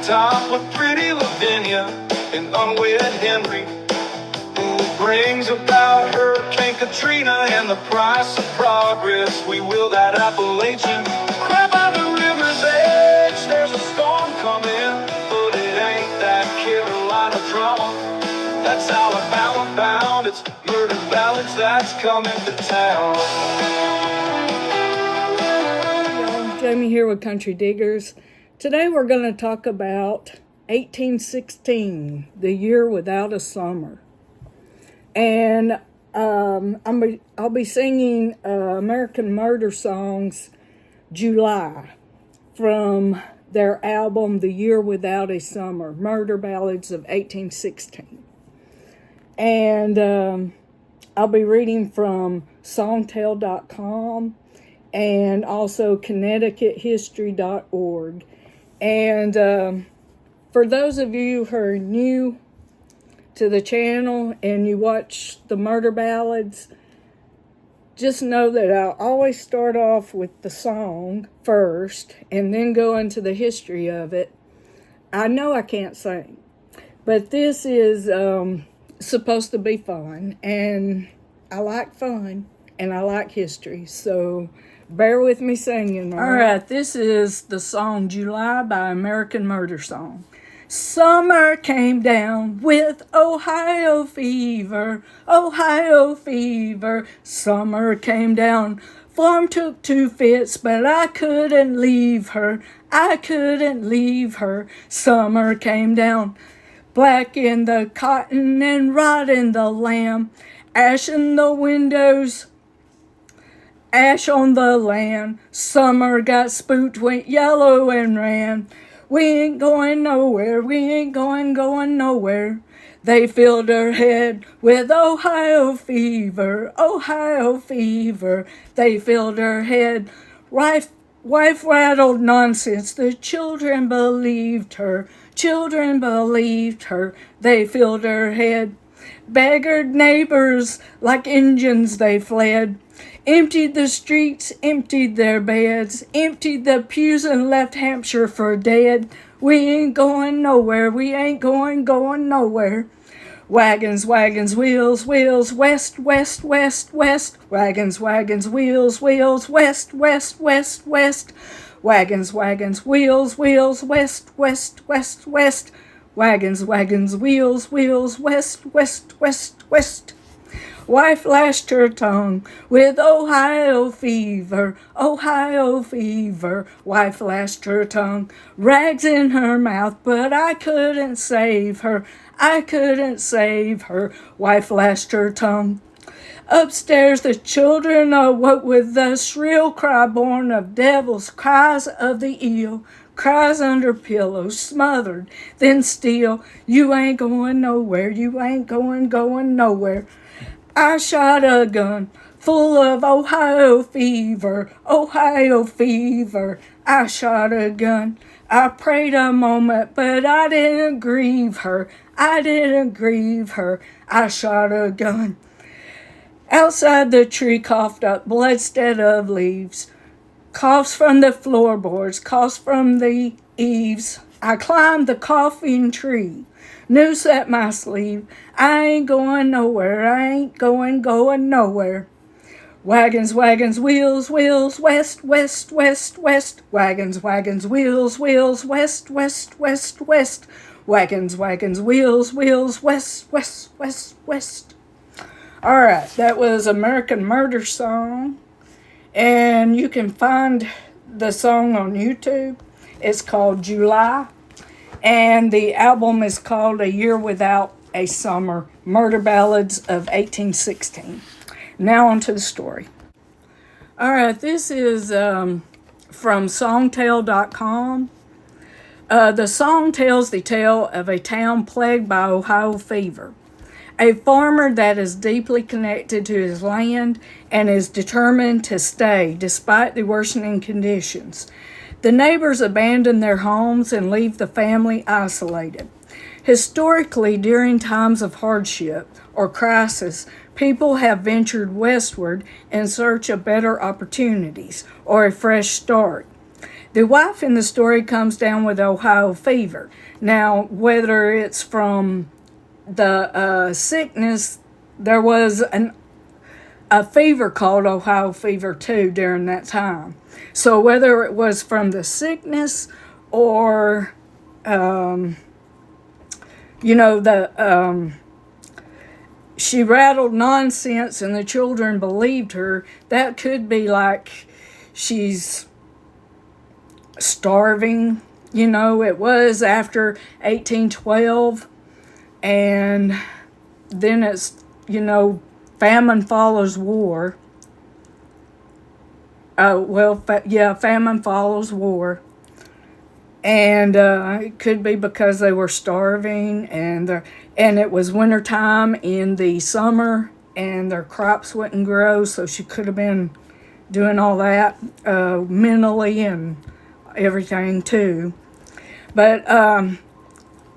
top with pretty Lavinia and unwed Henry, who brings about Hurricane Katrina and the price of progress. We will that Appalachian crab by the river's edge. There's a storm coming, but it ain't that Carolina drama. That's Alabama bound. It's murder ballads that's coming to town. Jamie here with Country Diggers. Today we're going to talk about 1816, the year without a summer. And I'll be singing American Murder Songs July from their album The Year Without a Summer, Murder Ballads of 1816. And I'll be reading from songtell.com and also connecticuthistory.org. And for those of you who are new to the channel and you watch the murder ballads, just know that I'll always start off with the song first and then go into the history of it. I know I can't sing, but this is supposed to be fun, and I like fun and I like history, so bear with me singing. All right, this is the song July by American Murder Song. Summer came down with Ohio fever, Ohio fever. Summer came down, farm took 2 fits, but I couldn't leave her, I couldn't leave her. Summer came down, black in the cotton and rot in the lamb, ash in the windows, ash on the land. Summer got spooked, went yellow and ran. We ain't going nowhere, we ain't going nowhere. They filled her head with Ohio fever, Ohio fever. They filled her head, wife rattled nonsense. The children believed her, children believed her. They filled her head, beggared neighbors like Injuns they fled. Emptied the streets, emptied their beds, emptied the pews and left Hampshire for dead. We ain't going nowhere, we ain't going nowhere. Wagons, wagons, wheels, wheels, west, west, west, west. Wagons, wagons, wheels, wheels, west, west, west, west. Wagons, wagons, wheels, wheels, west, west, west, west. Wagons, wagons, wheels, wheels, west, west, west, west. Wife lashed her tongue with Ohio fever, Ohio fever. Wife lashed her tongue, rags in her mouth, but I couldn't save her, I couldn't save her. Wife lashed her tongue. Upstairs the children awoke with the shrill cry born of devils, cries of the eel, cries under pillows, smothered, then still. You ain't going nowhere, you ain't going nowhere. I shot a gun full of Ohio fever, Ohio fever. I shot a gun. I prayed a moment, but I didn't grieve her, I didn't grieve her. I shot a gun. Outside the tree coughed up blood instead of leaves. Coughs from the floorboards, coughs from the eaves. I climbed the coughing tree, noose at my sleeve. I ain't going nowhere, I ain't going nowhere. Wagons, wagons, wheels, wheels, west, west, west, west. Wagons, wagons, wheels, wheels, west, west, west, west. Wagons, wagons, wheels, wheels, west, west, west, west. All right, that was American Murder Song, and you can find the song on YouTube. It's called July, and the album is called A Year Without a Summer, Murder Ballads of 1816. Now on to the story. All right, this is from songtell.com. The song tells the tale of a town plagued by Ohio fever. A farmer that is deeply connected to his land and is determined to stay despite the worsening conditions. The neighbors abandon their homes and leave the family isolated. Historically, during times of hardship or crisis, people have ventured westward in search of better opportunities or a fresh start. The wife in the story comes down with Ohio fever. Now, whether it's from the sickness, there was a fever called Ohio fever too during that time. So whether it was from the sickness or, she rattled nonsense and the children believed her, that could be like she's starving. It was after 1812, and then it's, famine follows war. Famine follows war. And it could be because they were starving, and it was wintertime in the summer, and their crops wouldn't grow, so she could have been doing all that mentally and everything too. But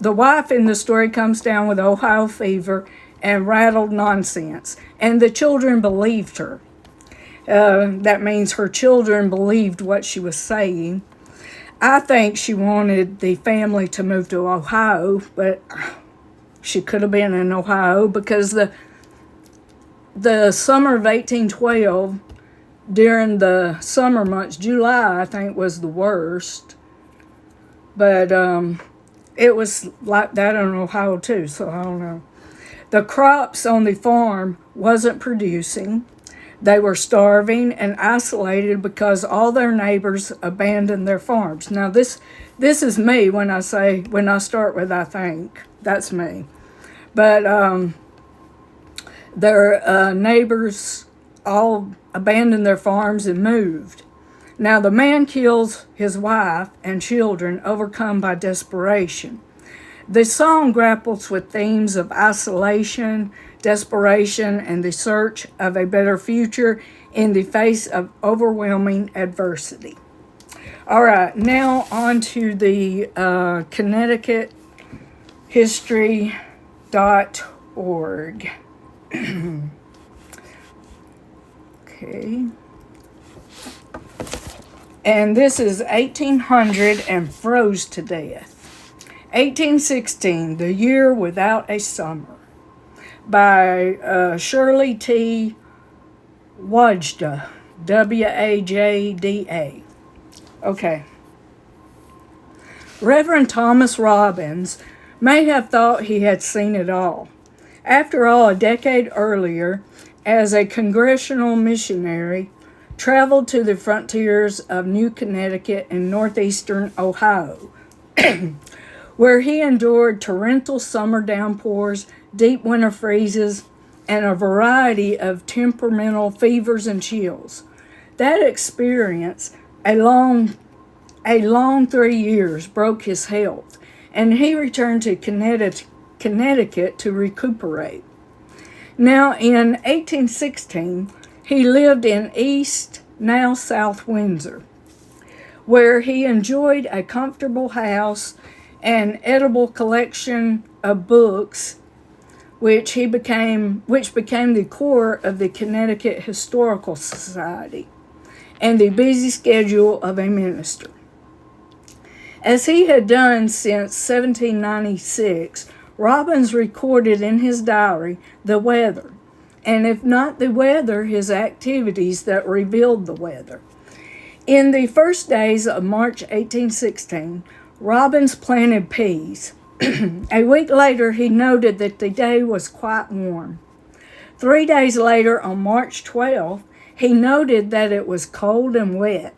the wife in the story comes down with Ohio fever and rattled nonsense, and the children believed her. That means her children believed what she was saying. I think she wanted the family to move to Ohio, but she could have been in Ohio because the summer of 1812, during the summer months, July I think was the worst, but it was like that in Ohio too, so I don't know. The crops on the farm wasn't producing. They were starving and isolated because all their neighbors abandoned their farms. Now this is me when I start with I think. That's me. But their neighbors all abandoned their farms and moved. Now the man kills his wife and children, overcome by desperation. The song grapples with themes of isolation, desperation, and the search of a better future in the face of overwhelming adversity. All right, now on to the Connecticut History.org. Okay. And this is 1800 and froze to death. 1816, The Year Without a Summer, by Shirley T. Wajda, Wajda. Okay. Reverend Thomas Robbins may have thought he had seen it all. After all, a decade earlier, as a congregational missionary, traveled to the frontiers of New Connecticut and northeastern Ohio, where he endured torrential summer downpours, deep winter freezes, and a variety of temperamental fevers and chills. That experience, a long 3 years, broke his health, and he returned to Connecticut to recuperate. Now, in 1816, he lived in East, now South Windsor, where he enjoyed a comfortable house, an edible collection of books, which became the core of the Connecticut Historical Society, and the busy schedule of a minister. As he had done since 1796, Robbins recorded in his diary the weather, and if not the weather, his activities that revealed the weather. In the first days of March 1816, Robbins planted peas. A week later, he noted that the day was quite warm. 3 days later, on March 12th, he noted that it was cold and wet.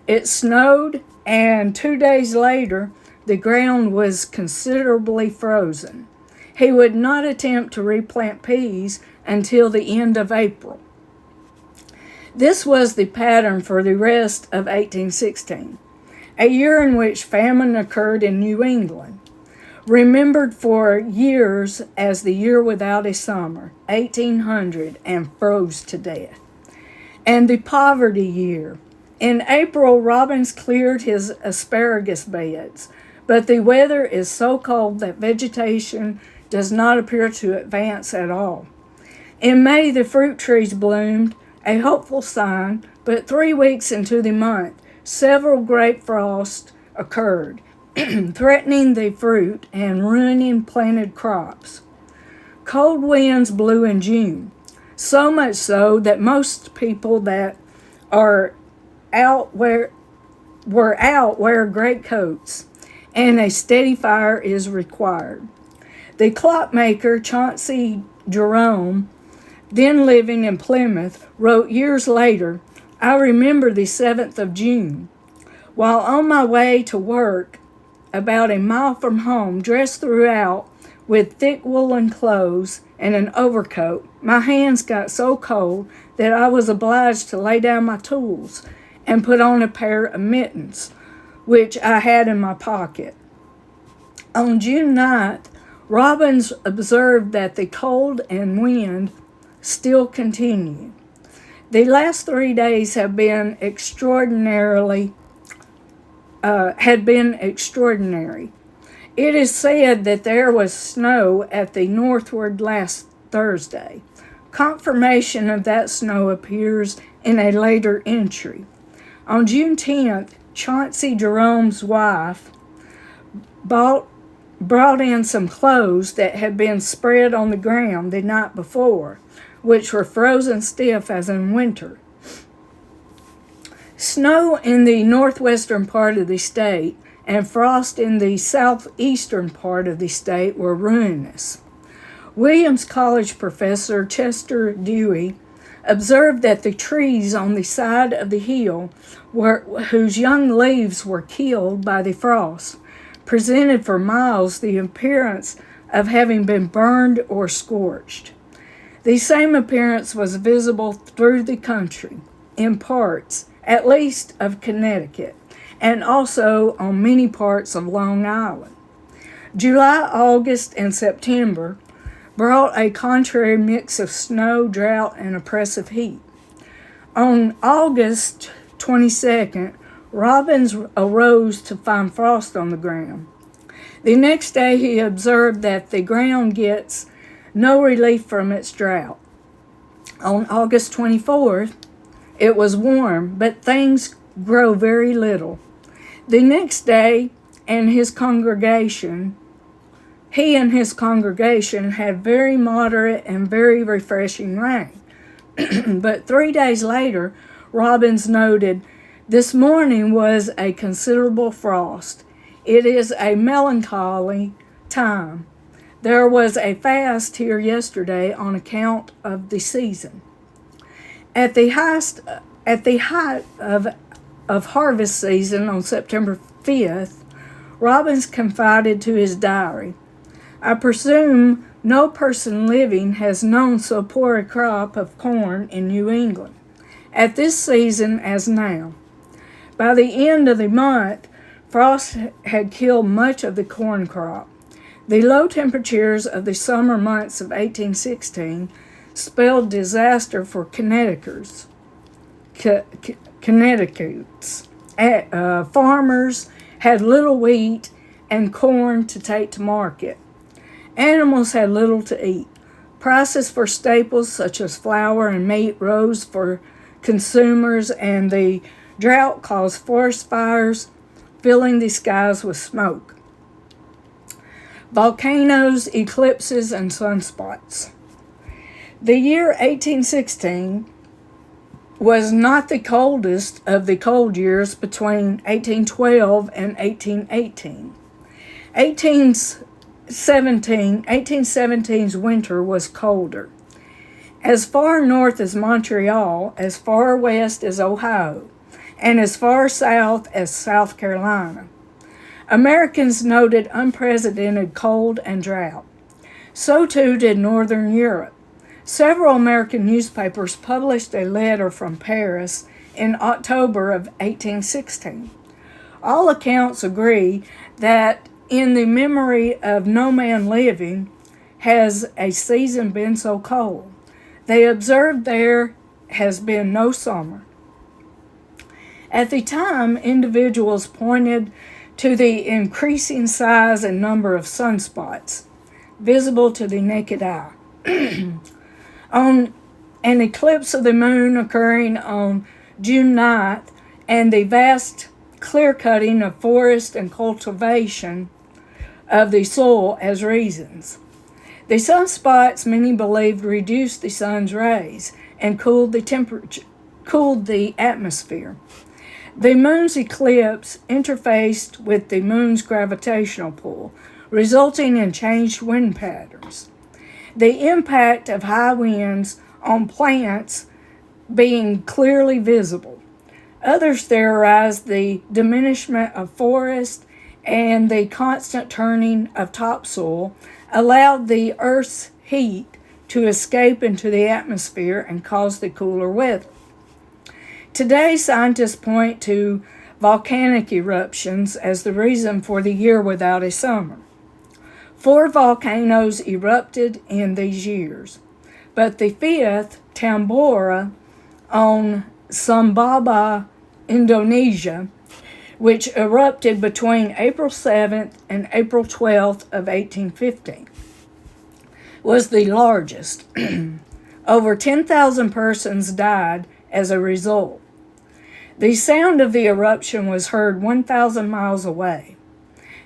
It snowed, and 2 days later, the ground was considerably frozen. He would not attempt to replant peas until the end of April. This was the pattern for the rest of 1816, a year in which famine occurred in New England. Remembered for years as the year without a summer, 1800, and froze to death. And the poverty year. In April, Robbins cleared his asparagus beds, but the weather is so cold that vegetation does not appear to advance at all. In May, the fruit trees bloomed, a hopeful sign, but 3 weeks into the month, several great frosts occurred, threatening the fruit and ruining planted crops. Cold winds blew in June, so much so that most people that are out wear greatcoats, and a steady fire is required. The clockmaker Chauncey Jerome, then living in Plymouth, wrote years later, "I remember the 7th of June. While on my way to work, about a mile from home, dressed throughout with thick woolen clothes and an overcoat, my hands got so cold that I was obliged to lay down my tools and put on a pair of mittens, which I had in my pocket." On June 9th, Robbins observed that the cold and wind still continued. The last 3 days had been extraordinary. It is said that there was snow at the northward last Thursday. Confirmation of that snow appears in a later entry. On June 10th, Chauncey Jerome's wife brought in some clothes that had been spread on the ground the night before, which were frozen stiff as in winter. Snow in the northwestern part of the state and frost in the southeastern part of the state were ruinous. Williams College professor Chester Dewey observed that the trees on the side of the hill whose young leaves were killed by the frost presented for miles the appearance of having been burned or scorched. The same appearance was visible through the country, in parts, at least, of Connecticut, and also on many parts of Long Island. July, August, and September brought a contrary mix of snow, drought, and oppressive heat. On August 22nd, Robbins arose to find frost on the ground. The next day he observed that the ground gets no relief from its drought. On August 24th, it was warm, but things grow very little. The next day, he and his congregation had very moderate and very refreshing rain. But 3 days later, Robbins noted, "This morning was a considerable frost. It is a melancholy time. There was a fast here yesterday on account of the season." At the height of harvest season on September 5th, Robbins confided to his diary, "I presume no person living has known so poor a crop of corn in New England at this season as now. By the end of the month, frost had killed much of the corn crop. The low temperatures of the summer months of 1816 spelled disaster for Connecticut's. Farmers had little wheat and corn to take to market. Animals had little to eat. Prices for staples such as flour and meat rose for consumers, and the drought caused forest fires, filling the skies with smoke. Volcanoes, eclipses, and sunspots. The year 1816 was not the coldest of the cold years between 1812 and 1818. 1817's winter was colder. As far north as Montreal, as far west as Ohio, and as far south as South Carolina, Americans noted unprecedented cold and drought. So too did Northern Europe. Several American newspapers published a letter from Paris in October of 1816. All accounts agree that in the memory of no man living has a season been so cold. They observed there has been no summer. At the time, individuals pointed to the increasing size and number of sunspots visible to the naked eye. On an eclipse of the moon occurring on June 9th, and the vast clear cutting of forest and cultivation of the soil as reasons. The sunspots, many believed, reduced the sun's rays and cooled the atmosphere. The moon's eclipse interfaced with the moon's gravitational pull, resulting in changed wind patterns. The impact of high winds on plants being clearly visible. Others theorized the diminishment of forest and the constant turning of topsoil allowed the Earth's heat to escape into the atmosphere and cause the cooler weather. Today, scientists point to volcanic eruptions as the reason for the year without a summer. 4 volcanoes erupted in these years, but the 5th, Tambora, on Sumbawa, Indonesia, which erupted between April 7th and April 12th of 1815, was the largest. Over 10,000 persons died as a result. The sound of the eruption was heard 1,000 miles away.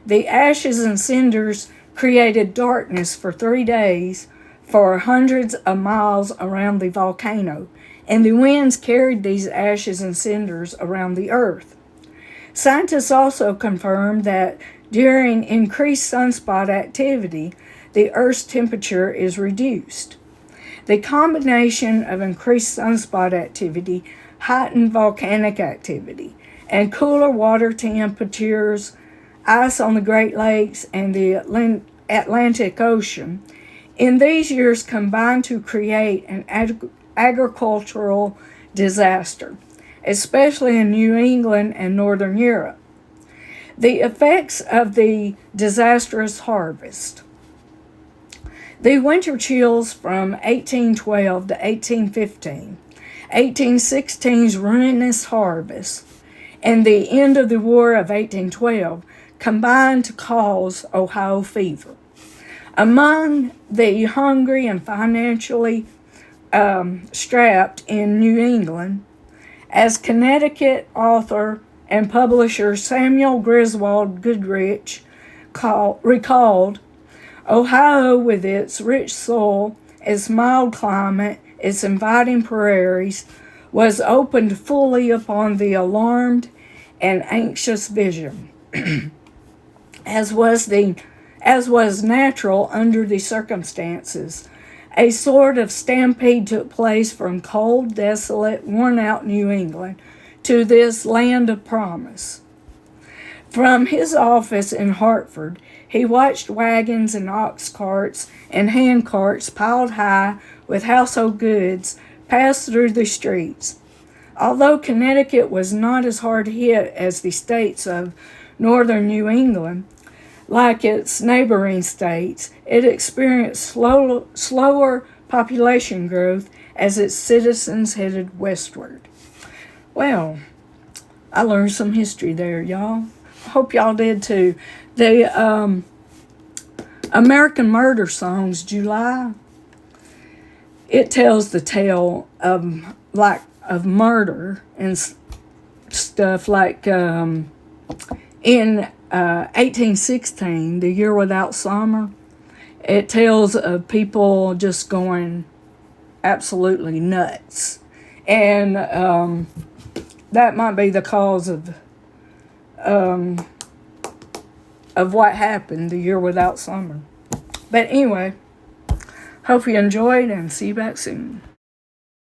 The ashes and cinders created darkness for 3 days for hundreds of miles around the volcano, and the winds carried these ashes and cinders around the earth. Scientists also confirmed that during increased sunspot activity, the Earth's temperature is reduced. The combination of increased sunspot activity, heightened volcanic activity, and cooler water temperatures, ice on the Great Lakes and the Atlantic Ocean, in these years combined to create an agricultural disaster, especially in New England and Northern Europe. The effects of the disastrous harvest. The winter chills from 1812 to 1815, 1816's ruinous harvest, and the end of the War of 1812 combined to cause Ohio fever. Among the hungry and financially strapped in New England, as Connecticut author and publisher Samuel Griswold Goodrich recalled, Ohio, with its rich soil, its mild climate, its inviting prairies, was opened fully upon the alarmed and anxious vision, as was natural under the circumstances. A sort of stampede took place from cold, desolate, worn-out New England to this land of promise. From his office in Hartford, he watched wagons and ox carts and hand carts piled high with household goods pass through the streets. Although Connecticut was not as hard hit as the states of northern New England, like its neighboring states, it experienced slower population growth as its citizens headed westward. Well, I learned some history there, y'all. Hope y'all did too. The American Murder Songs, July, it tells the tale of murder and stuff like in 1816, the year without summer. It tells of people just going absolutely nuts, and that might be the cause of what happened the year without summer. But anyway, hope you enjoyed and see you back soon.